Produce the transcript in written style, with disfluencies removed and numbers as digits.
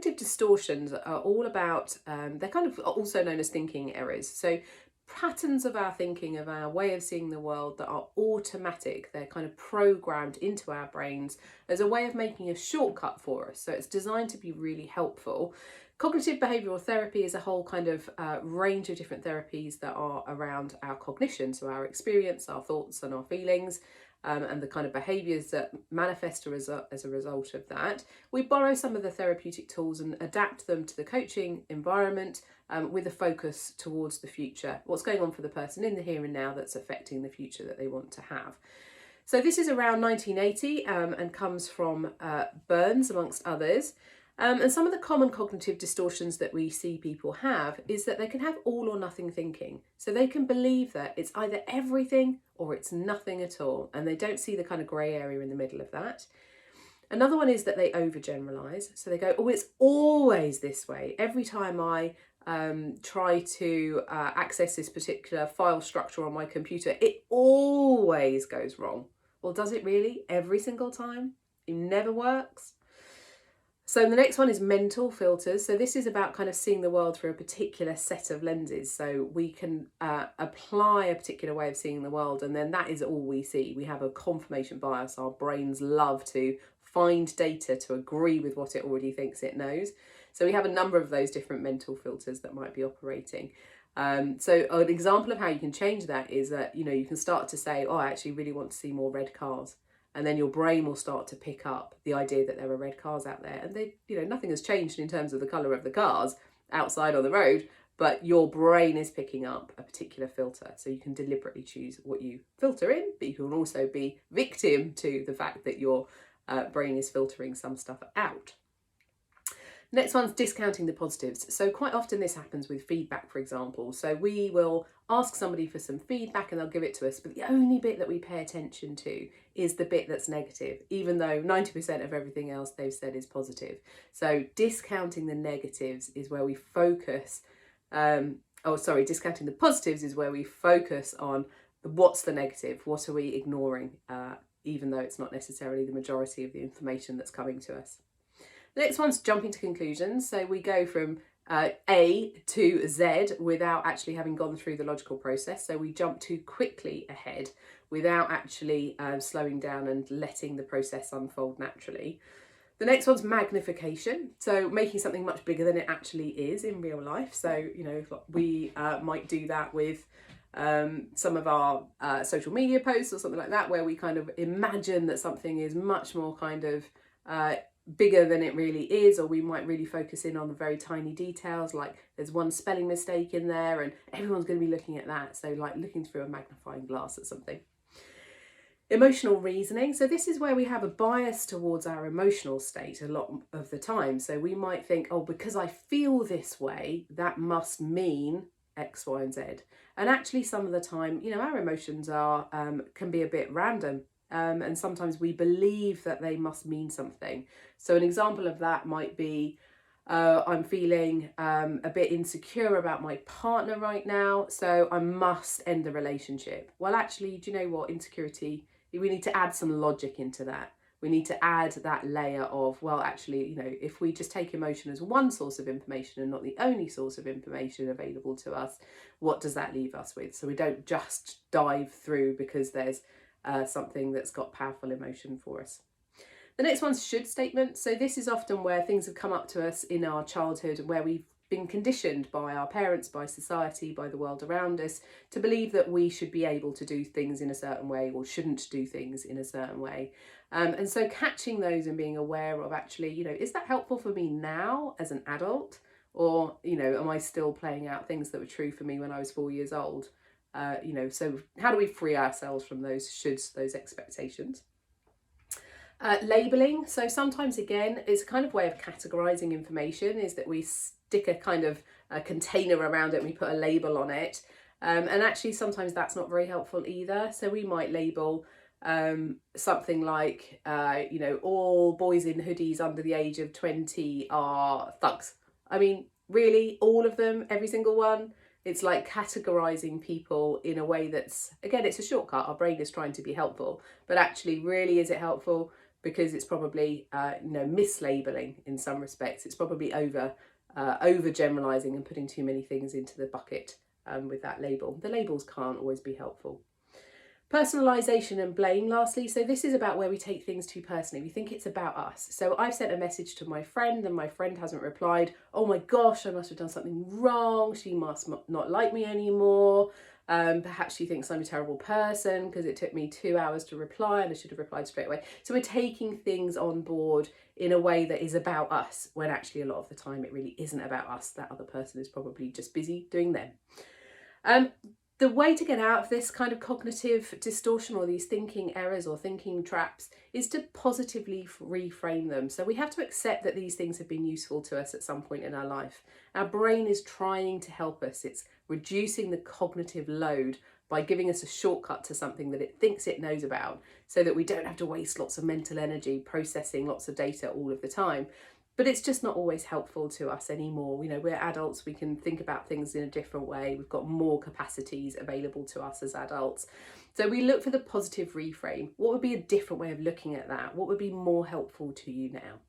cognitive distortions are all about, they're kind of also known as thinking errors. So patterns of our thinking, of our way of seeing the world that are automatic, they're kind of programmed into our brains as a way of making a shortcut for us. So it's designed to be really helpful. Cognitive behavioural therapy is a whole kind of range of different therapies that are around our cognition, so our experience, our thoughts and our feelings, and the kind of behaviours that manifest as a result of that. We borrow some of the therapeutic tools and adapt them to the coaching environment, with a focus towards the future, what's going on for the person in the here and now that's affecting the future that they want to have. So this is around 1980 and comes from Burns, amongst others. And some of the common cognitive distortions that we see people have is that they can have all or nothing thinking. So they can believe that it's either everything or it's nothing at all, and they don't see the kind of grey area in the middle of that. Another one is that they overgeneralise. So they go, oh, it's always this way. Every time I try to access this particular file structure on my computer, it always goes wrong. Well, does it really? Every single time? It never works. So the next one is mental filters. So this is about kind of seeing the world through a particular set of lenses. So we can apply a particular way of seeing the world, and then that is all we see. We have a confirmation bias. Our brains love to find data to agree with what it already thinks it knows. So we have a number of those different mental filters that might be operating. So an example of how you can change that is that, you can start to say, oh, I actually really want to see more red cars. And then your brain will start to pick up the idea that there are red cars out there. And they, nothing has changed in terms of the colour of the cars outside on the road, but your brain is picking up a particular filter. So you can deliberately choose what you filter in, but you can also be victim to the fact that your brain is filtering some stuff out. Next one's discounting the positives. So quite often this happens with feedback, for example. So we will ask somebody for some feedback and they'll give it to us, but the only bit that we pay attention to is the bit that's negative, even though 90% of everything else they've said is positive. So discounting the negatives is where we focus, discounting the positives is where we focus on what's the negative, what are we ignoring, even though it's not necessarily the majority of the information that's coming to us. The next one's jumping to conclusions. So we go from A to Z without actually having gone through the logical process. So we jump too quickly ahead without actually slowing down and letting the process unfold naturally. The next one's magnification. So making something much bigger than it actually is in real life. So, we might do that with some of our social media posts or something like that, where we kind of imagine that something is much more kind of bigger than it really is, or we might really focus in on the very tiny details, like there's one spelling mistake in there and everyone's going to be looking at that. So like looking through a magnifying glass at something. Emotional reasoning. So this is where we have a bias towards our emotional state a lot of the time. So we might think, oh, because I feel this way, that must mean X, Y, and Z. And actually some of the time, our emotions are can be a bit random. And sometimes we believe that they must mean something. So an example of that might be, I'm feeling a bit insecure about my partner right now, so I must end the relationship. Well, actually, do you know what? Insecurity, we need to add some logic into that. We need to add that layer of, well, actually, if we just take emotion as one source of information and not the only source of information available to us, what does that leave us with? So we don't just dive through because there's something that's got powerful emotion for us. The next one's should statement. So this is often where things have come up to us in our childhood, where we've been conditioned by our parents, by society, by the world around us to believe that we should be able to do things in a certain way or shouldn't do things in a certain way. And so catching those and being aware of actually, is that helpful for me now as an adult? Or, am I still playing out things that were true for me when I was 4 years old? So how do we free ourselves from those shoulds, those expectations? Labelling. So sometimes, again, it's a kind of way of categorising information, is that we stick a kind of a container around it and we put a label on it. And actually sometimes that's not very helpful either. So we might label something like, all boys in hoodies under the age of 20 are thugs. I mean, really, all of them, every single one? It's like categorising people in a way that's, again, it's a shortcut. Our brain is trying to be helpful, but actually, really, is it helpful? because it's probably mislabeling in some respects. It's probably over generalizing and putting too many things into the bucket with that label. The labels can't always be helpful. Personalisation and blame, lastly. So this is about where we take things too personally. We think it's about us. So I've sent a message to my friend and my friend hasn't replied. Oh my gosh, I must have done something wrong. She must not like me anymore. Perhaps she thinks I'm a terrible person because it took me 2 hours to reply and I should have replied straight away. So we're taking things on board in a way that is about us, when actually a lot of the time it really isn't about us. That other person is probably just busy doing them. The way to get out of this kind of cognitive distortion or these thinking errors or thinking traps is to positively reframe them. So we have to accept that these things have been useful to us at some point in our life. Our brain is trying to help us. It's reducing the cognitive load by giving us a shortcut to something that it thinks it knows about, so that we don't have to waste lots of mental energy processing lots of data all of the time. But it's just not always helpful to us anymore. We're adults, we can think about things in a different way. We've got more capacities available to us as adults. So we look for the positive reframe. What would be a different way of looking at that? What would be more helpful to you now?